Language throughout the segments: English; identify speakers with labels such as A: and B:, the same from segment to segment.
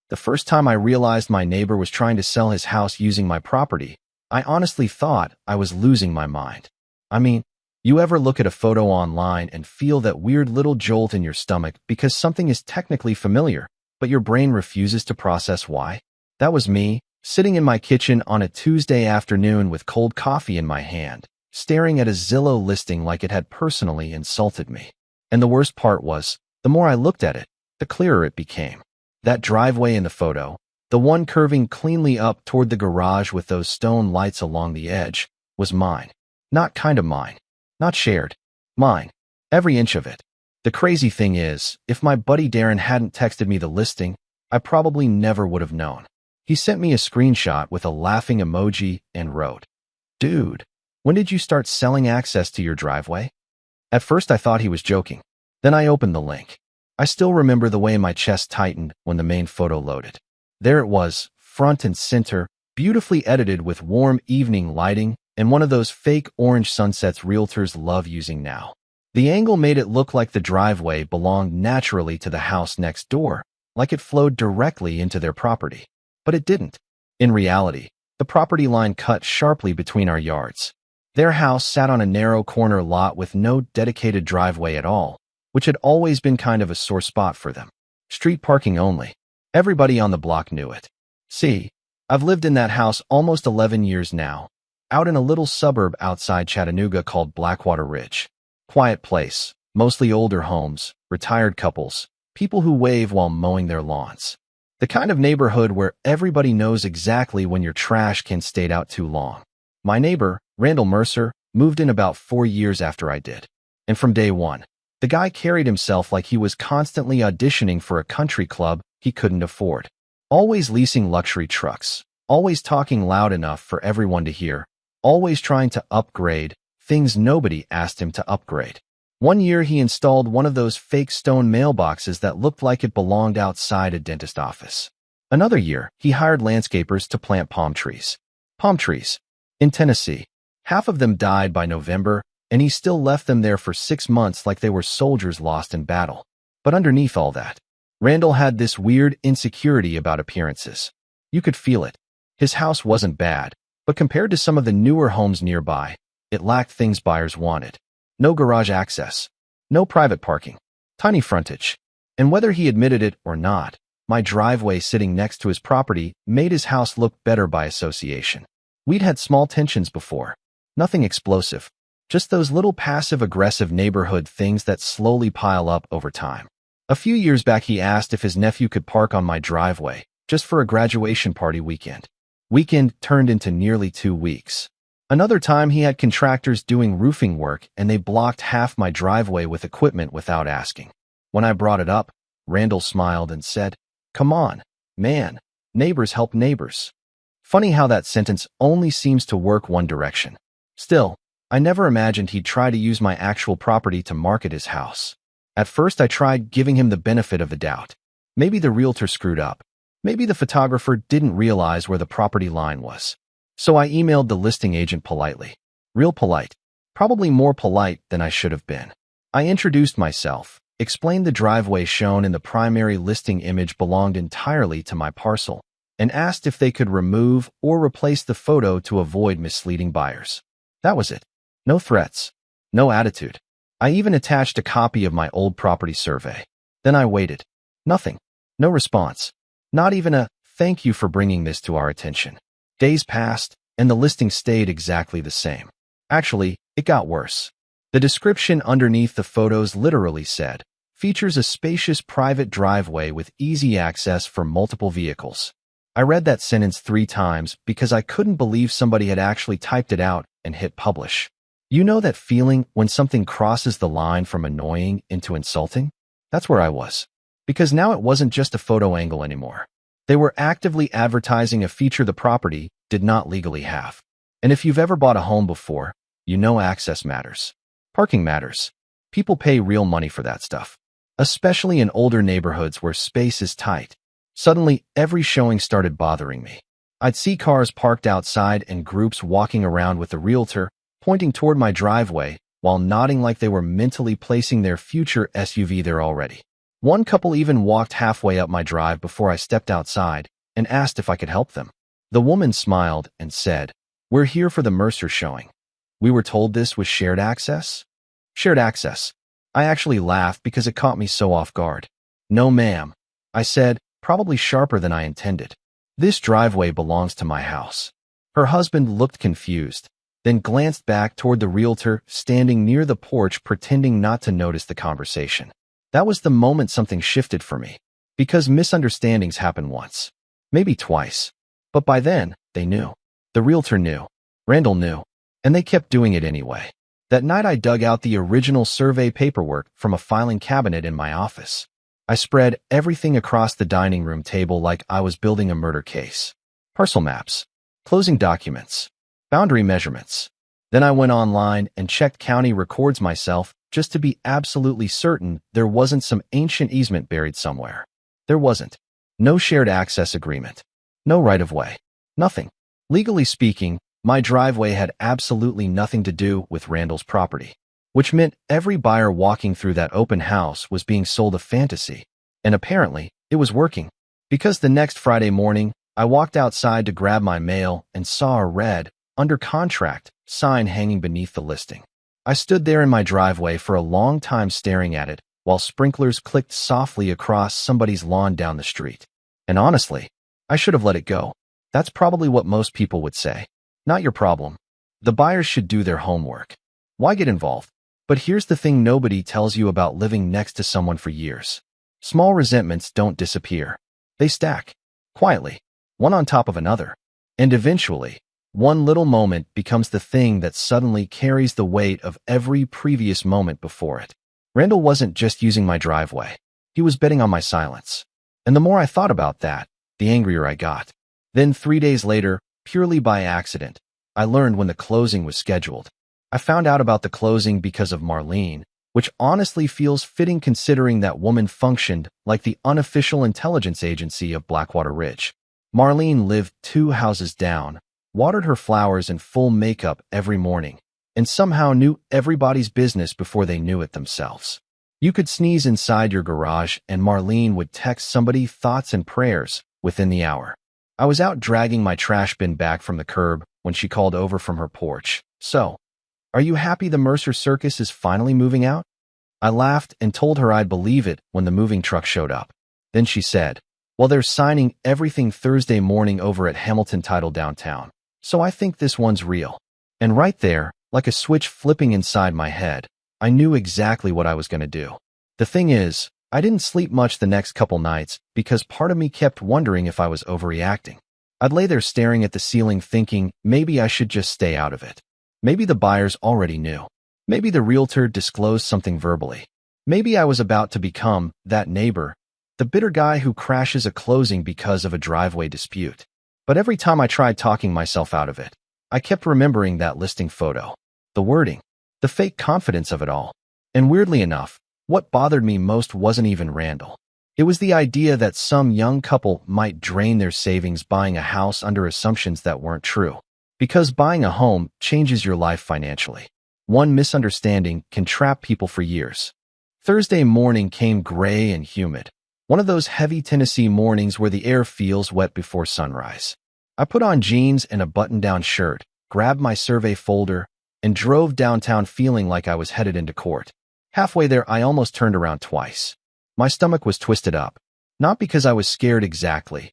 A: The first time I realized my neighbor was trying to sell his house using my property, I honestly thought I was losing my mind. I mean, you ever look at a photo online and feel that weird little jolt in your stomach because something is technically familiar, but your brain refuses to process why? That was me, sitting in my kitchen on a Tuesday afternoon with cold coffee in my hand, staring at a Zillow listing like it had personally insulted me. And the worst part was, the more I looked at it, the clearer it became. That driveway in the photo, the one curving cleanly up toward the garage with those stone lights along the edge, was mine. Not kind of mine. Not shared. Mine. Every inch of it. The crazy thing is, if my buddy Darren hadn't texted me the listing, I probably never would have known. He sent me a screenshot with a laughing emoji and wrote, "Dude, when did you start selling access to your driveway?" At first I thought he was joking. Then I opened the link. I still remember the way my chest tightened when the main photo loaded. There it was, front and center, beautifully edited with warm evening lighting and one of those fake orange sunsets realtors love using now. The angle made it look like the driveway belonged naturally to the house next door, like it flowed directly into their property. But it didn't. In reality, the property line cut sharply between our yards. Their house sat on a narrow corner lot with no dedicated driveway at all, which had always been kind of a sore spot for them. Street parking only. Everybody on the block knew it. See, I've lived in that house almost 11 years now, out in a little suburb outside Chattanooga called Blackwater Ridge. Quiet place, mostly older homes, retired couples, people who wave while mowing their lawns. The kind of neighborhood where everybody knows exactly when your trash can stay out too long. My neighbor, Randall Mercer, moved in about 4 years after I did. And from day one, the guy carried himself like he was constantly auditioning for a country club he couldn't afford. Always leasing luxury trucks, always talking loud enough for everyone to hear, always trying to upgrade things nobody asked him to upgrade. One year he installed one of those fake stone mailboxes that looked like it belonged outside a dentist office. Another year, he hired landscapers to plant palm trees. Palm trees. In Tennessee. Half of them died by November, and he still left them there for 6 months like they were soldiers lost in battle. But underneath all that, Randall had this weird insecurity about appearances. You could feel it. His house wasn't bad, but compared to some of the newer homes nearby, it lacked things buyers wanted. No garage access. No private parking. Tiny frontage. And whether he admitted it or not, my driveway sitting next to his property made his house look better by association. We'd had small tensions before. Nothing explosive. Just those little passive-aggressive neighborhood things that slowly pile up over time. A few years back he asked if his nephew could park on my driveway, just for a graduation party weekend. Weekend turned into nearly 2 weeks. Another time he had contractors doing roofing work and they blocked half my driveway with equipment without asking. When I brought it up, Randall smiled and said, "Come on, man, neighbors help neighbors." Funny how that sentence only seems to work one direction. Still, I never imagined he'd try to use my actual property to market his house. At first I tried giving him the benefit of the doubt. Maybe the realtor screwed up. Maybe the photographer didn't realize where the property line was. So I emailed the listing agent politely. Real polite. Probably more polite than I should have been. I introduced myself, explained the driveway shown in the primary listing image belonged entirely to my parcel, and asked if they could remove or replace the photo to avoid misleading buyers. That was it. No threats. No attitude. I even attached a copy of my old property survey. Then I waited. Nothing. No response. Not even a, "Thank you for bringing this to our attention." Days passed, and the listing stayed exactly the same. Actually, it got worse. The description underneath the photos literally said, "Features a spacious private driveway with easy access for multiple vehicles." I read that sentence 3 times because I couldn't believe somebody had actually typed it out and hit publish. You know that feeling when something crosses the line from annoying into insulting? That's where I was. Because now it wasn't just a photo angle anymore. They were actively advertising a feature the property did not legally have. And if you've ever bought a home before, you know access matters. Parking matters. People pay real money for that stuff. Especially in older neighborhoods where space is tight. Suddenly, every showing started bothering me. I'd see cars parked outside and groups walking around with the realtor, pointing toward my driveway, while nodding like they were mentally placing their future SUV there already. One couple even walked halfway up my drive before I stepped outside and asked if I could help them. The woman smiled and said, "We're here for the Mercer showing." We were told this was shared access? Shared access. I actually laughed because it caught me so off guard. "No, ma'am," I said, probably sharper than I intended. "This driveway belongs to my house." Her husband looked confused, then glanced back toward the realtor standing near the porch pretending not to notice the conversation. That was the moment something shifted for me, because misunderstandings happen once, maybe twice. But by then, they knew. The realtor knew. Randall knew. And they kept doing it anyway. That night I dug out the original survey paperwork from a filing cabinet in my office. I spread everything across the dining room table like I was building a murder case. Parcel maps, closing documents, boundary measurements. Then I went online and checked county records myself just to be absolutely certain there wasn't some ancient easement buried somewhere. There wasn't. No shared access agreement. No right-of-way. Nothing. Legally speaking, my driveway had absolutely nothing to do with Randall's property, which meant every buyer walking through that open house was being sold a fantasy. And apparently, it was working. Because the next Friday morning, I walked outside to grab my mail and saw a red, under contract, sign hanging beneath the listing. I stood there in my driveway for a long time staring at it, while sprinklers clicked softly across somebody's lawn down the street. And honestly, I should have let it go. That's probably what most people would say. Not your problem. The buyers should do their homework. Why get involved? But here's the thing nobody tells you about living next to someone for years. Small resentments don't disappear. They stack. Quietly. One on top of another. And eventually, one little moment becomes the thing that suddenly carries the weight of every previous moment before it. Randall wasn't just using my driveway. He was betting on my silence. And the more I thought about that, the angrier I got. Then 3 days later, purely by accident, I learned when the closing was scheduled. I found out about the closing because of Marlene, which honestly feels fitting considering that woman functioned like the unofficial intelligence agency of Blackwater Ridge. Marlene lived 2 houses down, watered her flowers in full makeup every morning, and somehow knew everybody's business before they knew it themselves. You could sneeze inside your garage and Marlene would text somebody thoughts and prayers within the hour. I was out dragging my trash bin back from the curb when she called over from her porch. "So, are you happy the Mercer Circus is finally moving out?" I laughed and told her I'd believe it when the moving truck showed up. Then she said, "Well, they're signing everything Thursday morning over at Hamilton Title downtown, so I think this one's real." And right there, like a switch flipping inside my head, I knew exactly what I was going to do. The thing is, I didn't sleep much the next couple nights because part of me kept wondering if I was overreacting. I'd lay there staring at the ceiling thinking maybe I should just stay out of it. Maybe the buyers already knew. Maybe the realtor disclosed something verbally. Maybe I was about to become that neighbor, the bitter guy who crashes a closing because of a driveway dispute. But every time I tried talking myself out of it, I kept remembering that listing photo, the wording, the fake confidence of it all. And weirdly enough, what bothered me most wasn't even Randall. It was the idea that some young couple might drain their savings buying a house under assumptions that weren't true. Because buying a home changes your life financially. One misunderstanding can trap people for years. Thursday morning came gray and humid. One of those heavy Tennessee mornings where the air feels wet before sunrise. I put on jeans and a button-down shirt, grabbed my survey folder, and drove downtown feeling like I was headed into court. Halfway there, I almost turned around twice. My stomach was twisted up. Not because I was scared exactly.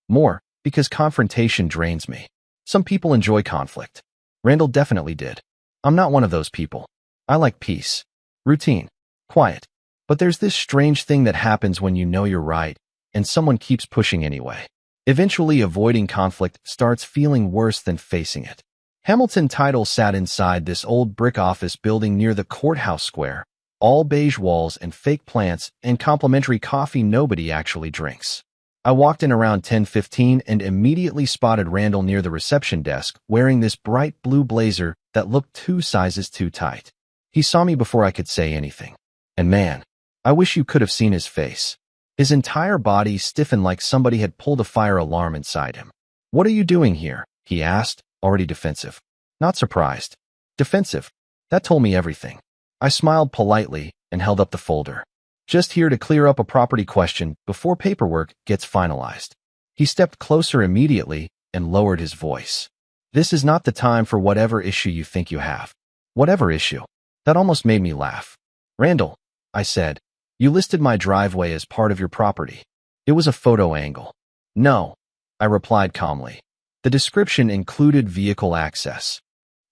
A: More, because confrontation drains me. Some people enjoy conflict. Randall definitely did. I'm not one of those people. I like peace. Routine. Quiet. But there's this strange thing that happens when you know you're right, and someone keeps pushing anyway. Eventually, avoiding conflict starts feeling worse than facing it. Hamilton Title sat inside this old brick office building near the courthouse square. All beige walls and fake plants and complimentary coffee nobody actually drinks. I walked in around 10:15 and immediately spotted Randall near the reception desk wearing this bright blue blazer that looked 2 sizes too tight. He saw me before I could say anything. And man, I wish you could have seen his face. His entire body stiffened like somebody had pulled a fire alarm inside him. "What are you doing here?" he asked, already defensive. Not surprised. Defensive. That told me everything. I smiled politely and held up the folder. Just here to clear up a property question before paperwork gets finalized. He stepped closer immediately and lowered his voice. This is not the time for whatever issue you think you have. Whatever issue? That almost made me laugh. Randall, I said, you listed my driveway as part of your property. It was a photo angle. No, I replied calmly. The description included vehicle access.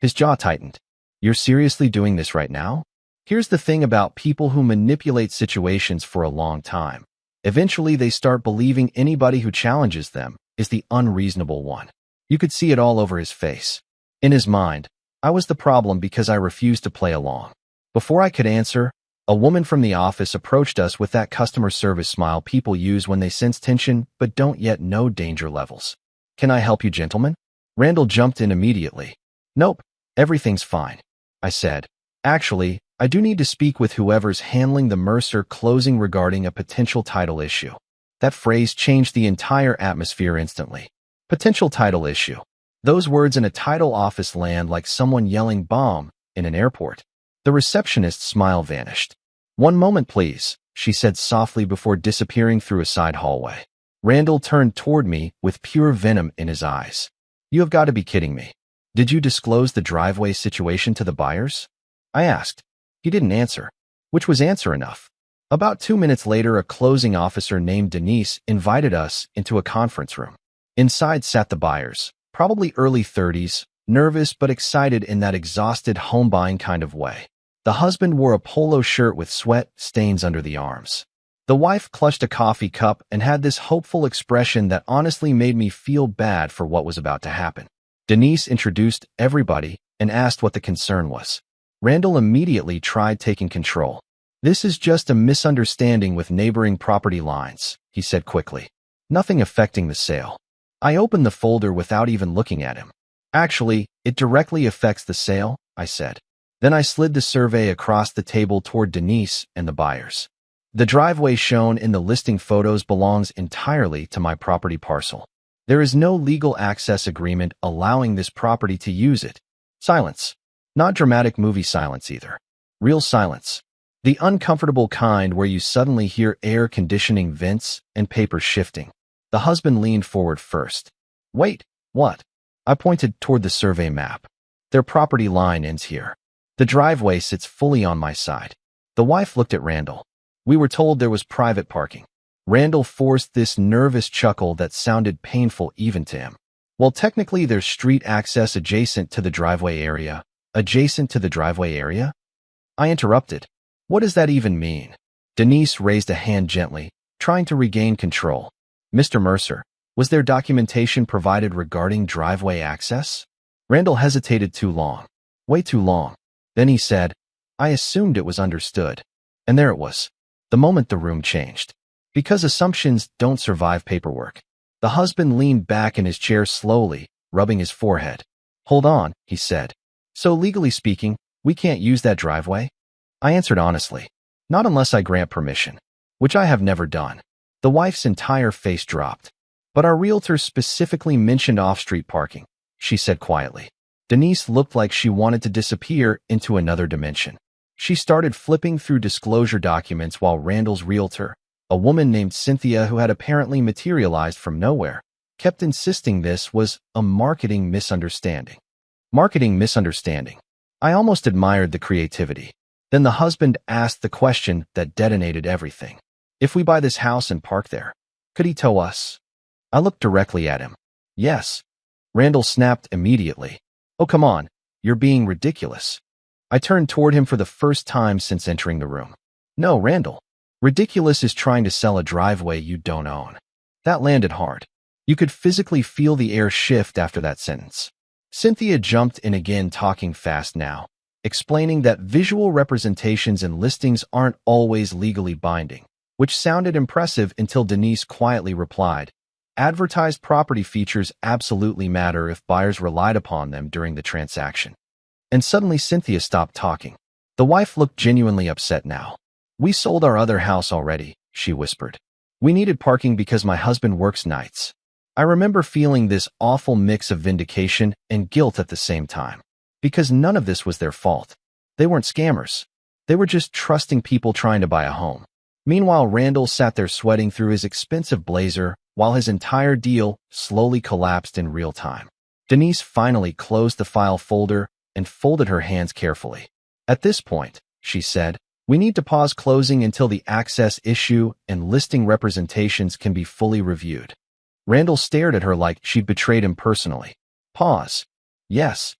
A: His jaw tightened. You're seriously doing this right now? Here's the thing about people who manipulate situations for a long time. Eventually, they start believing anybody who challenges them is the unreasonable one. You could see it all over his face. In his mind, I was the problem because I refused to play along. Before I could answer, a woman from the office approached us with that customer service smile people use when they sense tension but don't yet know danger levels. Can I help you, gentlemen? Randall jumped in immediately. Nope, everything's fine, I said. Actually, I do need to speak with whoever's handling the Mercer closing regarding a potential title issue. That phrase changed the entire atmosphere instantly. Potential title issue. Those words in a title office land like someone yelling bomb in an airport. The receptionist's smile vanished. One moment, please, she said softly before disappearing through a side hallway. Randall turned toward me with pure venom in his eyes. You have got to be kidding me. Did you disclose the driveway situation to the buyers? I asked. He didn't answer, which was answer enough. About 2 minutes later, a closing officer named Denise invited us into a conference room. Inside sat the buyers, probably early 30s, nervous but excited in that exhausted home-buying kind of way. The husband wore a polo shirt with sweat stains under the arms. The wife clutched a coffee cup and had this hopeful expression that honestly made me feel bad for what was about to happen. Denise introduced everybody and asked what the concern was. Randall immediately tried taking control. This is just a misunderstanding with neighboring property lines, he said quickly. Nothing affecting the sale. I opened the folder without even looking at him. Actually, it directly affects the sale, I said. Then I slid the survey across the table toward Denise and the buyers. The driveway shown in the listing photos belongs entirely to my property parcel. There is no legal access agreement allowing this property to use it. Silence. Not dramatic movie silence either. Real silence. The uncomfortable kind where you suddenly hear air conditioning vents and paper shifting. The husband leaned forward first. Wait, what? I pointed toward the survey map. Their property line ends here. The driveway sits fully on my side. The wife looked at Randall. We were told there was private parking. Randall forced this nervous chuckle that sounded painful even to him. Well, technically there's street access adjacent to the driveway area. Adjacent to the driveway area? I interrupted. What does that even mean? Denise raised a hand gently, trying to regain control. Mr. Mercer, was there documentation provided regarding driveway access? Randall hesitated too long. Way too long. Then he said, I assumed it was understood. And there it was. The moment the room changed. Because assumptions don't survive paperwork. The husband leaned back in his chair slowly, rubbing his forehead. Hold on, he said. So legally speaking, we can't use that driveway? I answered honestly. Not unless I grant permission. Which I have never done. The wife's entire face dropped. But our realtor specifically mentioned off-street parking, she said quietly. Denise looked like she wanted to disappear into another dimension. She started flipping through disclosure documents while Randall's realtor, a woman named Cynthia who had apparently materialized from nowhere, kept insisting this was a marketing misunderstanding. Marketing misunderstanding. I almost admired the creativity. Then the husband asked the question that detonated everything. If we buy this house and park there, could he tow us? I looked directly at him. Yes. Randall snapped immediately. Oh, come on. You're being ridiculous. I turned toward him for the first time since entering the room. No, Randall. Ridiculous is trying to sell a driveway you don't own. That landed hard. You could physically feel the air shift after that sentence. Cynthia jumped in again, talking fast now, explaining that visual representations in listings aren't always legally binding, which sounded impressive until Denise quietly replied, advertised property features absolutely matter if buyers relied upon them during the transaction. And suddenly Cynthia stopped talking. The wife looked genuinely upset now. We sold our other house already, she whispered. We needed parking because my husband works nights. I remember feeling this awful mix of vindication and guilt at the same time. Because none of this was their fault. They weren't scammers. They were just trusting people trying to buy a home. Meanwhile, Randall sat there sweating through his expensive blazer while his entire deal slowly collapsed in real time. Denise finally closed the file folder and folded her hands carefully. At this point, she said, we need to pause closing until the access issue and listing representations can be fully reviewed. Randall stared at her like she'd betrayed him personally. Pause. Yes.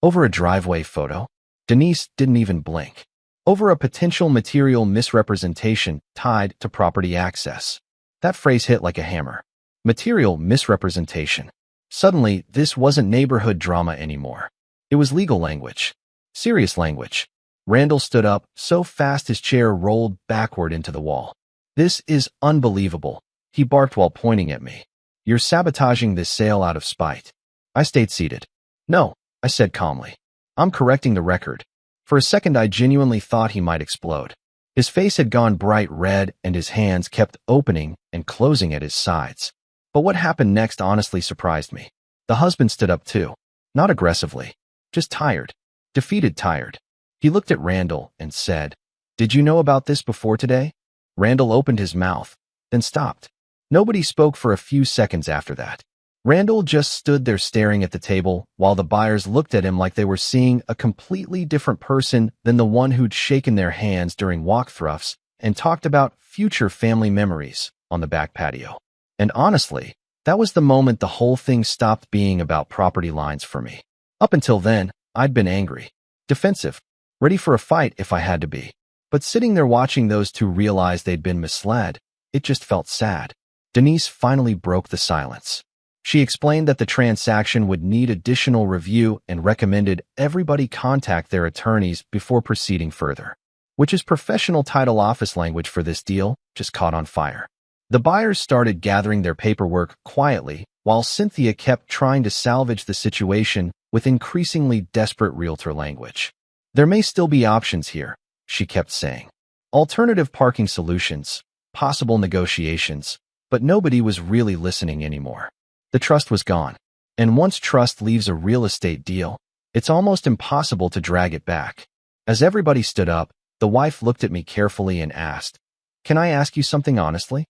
A: Over a driveway photo? Denise didn't even blink. Over a potential material misrepresentation tied to property access. That phrase hit like a hammer. Material misrepresentation. Suddenly, this wasn't neighborhood drama anymore. It was legal language. Serious language. Randall stood up so fast his chair rolled backward into the wall. This is unbelievable, he barked while pointing at me. You're sabotaging this sale out of spite. I stayed seated. No, I said calmly. I'm correcting the record. For a second, I genuinely thought he might explode. His face had gone bright red and his hands kept opening and closing at his sides. But what happened next honestly surprised me. The husband stood up too. Not aggressively. Just tired. Defeated tired. He looked at Randall and said, Did you know about this before today? Randall opened his mouth, then stopped. Nobody spoke for a few seconds after that. Randall just stood there staring at the table while the buyers looked at him like they were seeing a completely different person than the one who'd shaken their hands during walkthroughs and talked about future family memories on the back patio. And honestly, that was the moment the whole thing stopped being about property lines for me. Up until then, I'd been angry, defensive, ready for a fight if I had to be. But sitting there watching those two realize they'd been misled, it just felt sad. Denise finally broke the silence. She explained that the transaction would need additional review and recommended everybody contact their attorneys before proceeding further, which is professional title office language for this deal just caught on fire. The buyers started gathering their paperwork quietly while Cynthia kept trying to salvage the situation with increasingly desperate realtor language. There may still be options here, she kept saying. Alternative parking solutions, possible negotiations, but nobody was really listening anymore. The trust was gone, and once trust leaves a real estate deal, it's almost impossible to drag it back. As everybody stood up, the wife looked at me carefully and asked, Can I ask you something honestly?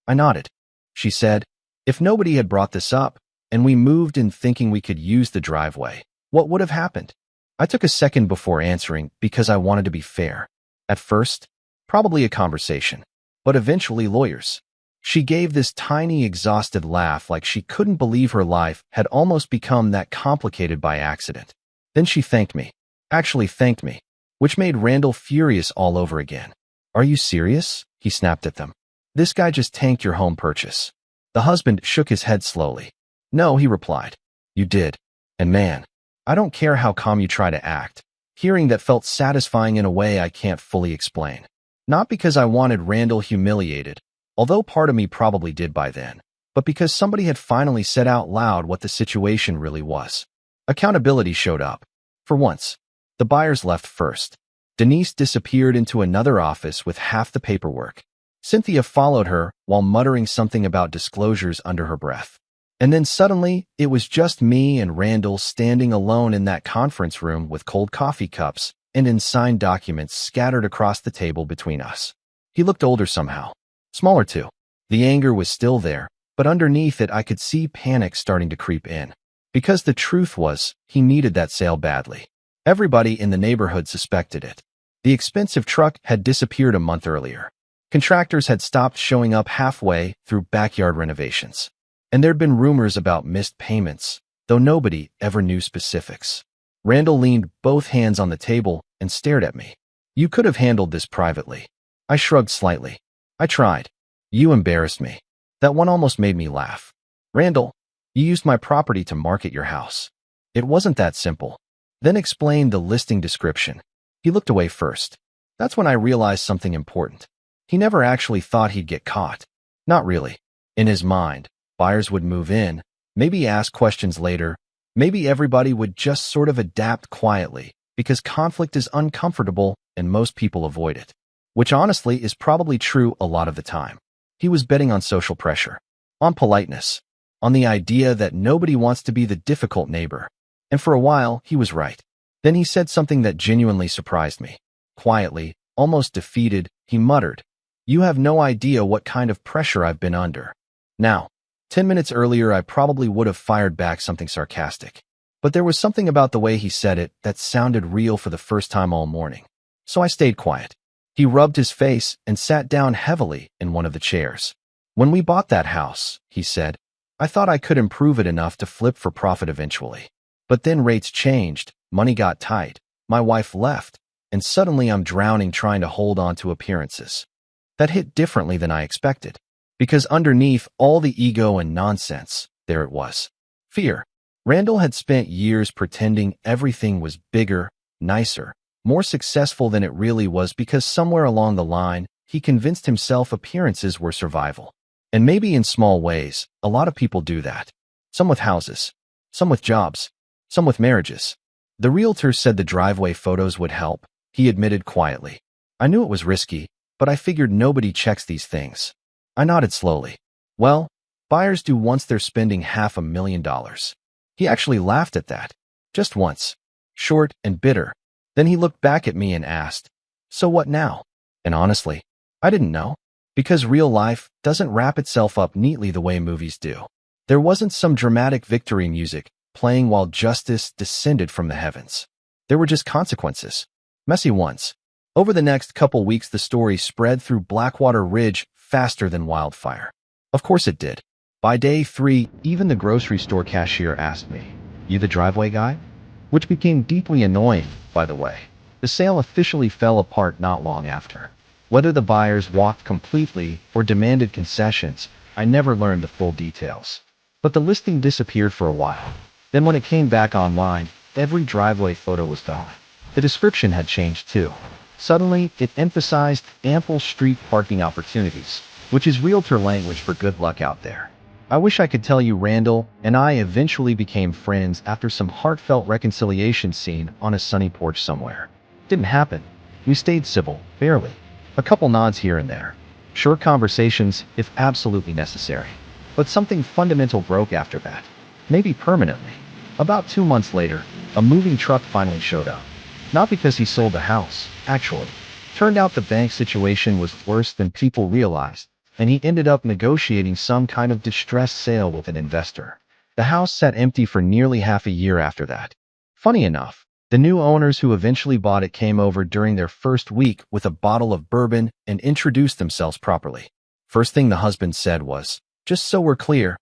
A: I nodded. She said, If nobody had brought this up, and we moved in thinking we could use the driveway, what would have happened? I took a second before answering because I wanted to be fair. At first, probably a conversation, but eventually lawyers. She gave this tiny, exhausted laugh like she couldn't believe her life had almost become that complicated by accident. Then she thanked me. Actually thanked me, which made Randall furious all over again. Are you serious? He snapped at them. This guy just tanked your home purchase. The husband shook his head slowly. No, he replied. You did. And man, I don't care how calm you try to act. Hearing that felt satisfying in a way I can't fully explain. Not because I wanted Randall humiliated, although part of me probably did by then, but because somebody had finally said out loud what the situation really was. Accountability showed up. For once, the buyers left first. Denise disappeared into another office with half the paperwork. Cynthia followed her while muttering something about disclosures under her breath. And then suddenly, it was just me and Randall standing alone in that conference room with cold coffee cups and signed documents scattered across the table between us. He looked older somehow. Smaller too. The anger was still there, but underneath it I could see panic starting to creep in. Because the truth was, he needed that sale badly. Everybody in the neighborhood suspected it. The expensive truck had disappeared a month earlier. Contractors had stopped showing up halfway through backyard renovations. And there'd been rumors about missed payments, though nobody ever knew specifics. Randall leaned both hands on the table and stared at me. You could have handled this privately. I shrugged slightly. I tried. You embarrassed me. That one almost made me laugh. Randall, you used my property to market your house. It wasn't that simple. Then explained the listing description. He looked away first. That's when I realized something important. He never actually thought he'd get caught. Not really. In his mind, buyers would move in, maybe ask questions later, maybe everybody would just sort of adapt quietly because conflict is uncomfortable and most people avoid it. Which honestly is probably true a lot of the time. He was betting on social pressure, on politeness, on the idea that nobody wants to be the difficult neighbor. And for a while, he was right. Then he said something that genuinely surprised me. Quietly, almost defeated, he muttered, You have no idea what kind of pressure I've been under. Now, 10 minutes earlier, I probably would have fired back something sarcastic. But there was something about the way he said it that sounded real for the first time all morning. So I stayed quiet. He rubbed his face and sat down heavily in one of the chairs. When we bought that house, he said, I thought I could improve it enough to flip for profit eventually. But then rates changed, money got tight, my wife left, and suddenly I'm drowning trying to hold on to appearances. That hit differently than I expected. Because underneath all the ego and nonsense, there it was. Fear. Randall had spent years pretending everything was bigger, nicer, more successful than it really was because somewhere along the line, he convinced himself appearances were survival. And maybe in small ways, a lot of people do that. Some with houses, some with jobs, some with marriages. The realtor said the driveway photos would help, he admitted quietly. I knew it was risky, but I figured nobody checks these things. I nodded slowly. Well, buyers do once they're spending $500,000. He actually laughed at that. Just once. Short and bitter. Then he looked back at me and asked, so what now? And honestly, I didn't know. Because real life doesn't wrap itself up neatly the way movies do. There wasn't some dramatic victory music playing while justice descended from the heavens. There were just consequences. Messy ones. Over the next couple weeks, the story spread through Blackwater Ridge faster than wildfire. Of course it did. By day 3, even the grocery store cashier asked me, "You the driveway guy?" Which became deeply annoying, by the way. The sale officially fell apart not long after. Whether the buyers walked completely or demanded concessions, I never learned the full details. But the listing disappeared for a while. Then when it came back online, every driveway photo was gone. The description had changed too. Suddenly, it emphasized ample street parking opportunities, which is realtor language for good luck out there. I wish I could tell you Randall and I eventually became friends after some heartfelt reconciliation scene on a sunny porch somewhere. Didn't happen. We stayed civil, barely. A couple nods here and there. Short conversations, if absolutely necessary. But something fundamental broke after that. Maybe permanently. About 2 months later, a moving truck finally showed up. Not because he sold the house, actually. Turned out the bank situation was worse than people realized, and he ended up negotiating some kind of distressed sale with an investor. The house sat empty for nearly half a year after that. Funny enough, the new owners who eventually bought it came over during their first week with a bottle of bourbon and introduced themselves properly. First thing the husband said was, "Just so we're clear,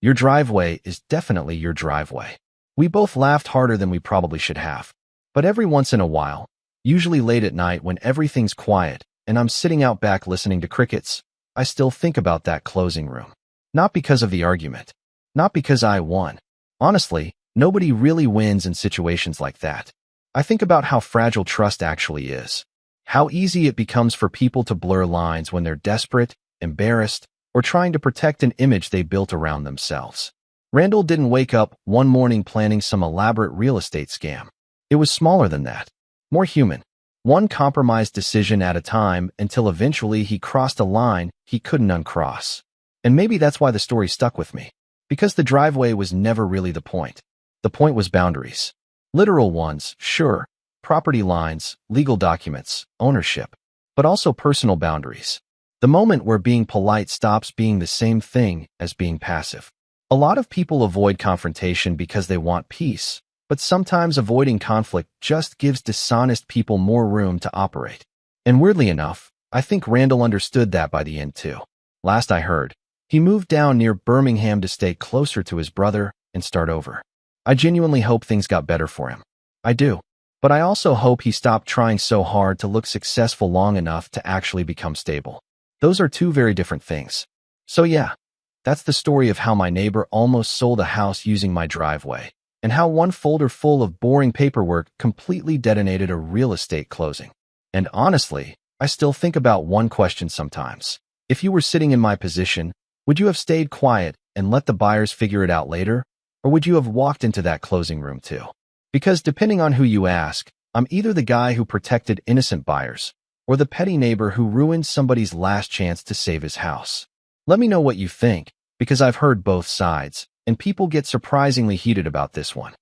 A: your driveway is definitely your driveway." We both laughed harder than we probably should have. But every once in a while, usually late at night when everything's quiet and I'm sitting out back listening to crickets, I still think about that closing room. Not because of the argument. Not because I won. Honestly, nobody really wins in situations like that. I think about how fragile trust actually is. How easy it becomes for people to blur lines when they're desperate, embarrassed, or trying to protect an image they built around themselves. Randall didn't wake up one morning planning some elaborate real estate scam. It was smaller than that. More human. One compromised decision at a time until eventually he crossed a line he couldn't uncross. And maybe that's why the story stuck with me. Because the driveway was never really the point. The point was boundaries. Literal ones, sure. Property lines, legal documents, ownership. But also personal boundaries. The moment where being polite stops being the same thing as being passive. A lot of people avoid confrontation because they want peace. But sometimes avoiding conflict just gives dishonest people more room to operate. And weirdly enough, I think Randall understood that by the end too. Last I heard, he moved down near Birmingham to stay closer to his brother and start over. I genuinely hope things got better for him. I do. But I also hope he stopped trying so hard to look successful long enough to actually become stable. Those are two very different things. So yeah, that's the story of how my neighbor almost sold a house using my driveway. And how one folder full of boring paperwork completely detonated a real estate closing. And honestly, I still think about one question sometimes. If you were sitting in my position, would you have stayed quiet and let the buyers figure it out later? Or would you have walked into that closing room too? Because depending on who you ask, I'm either the guy who protected innocent buyers, or the petty neighbor who ruined somebody's last chance to save his house. Let me know what you think, because I've heard both sides. And people get surprisingly heated about this one.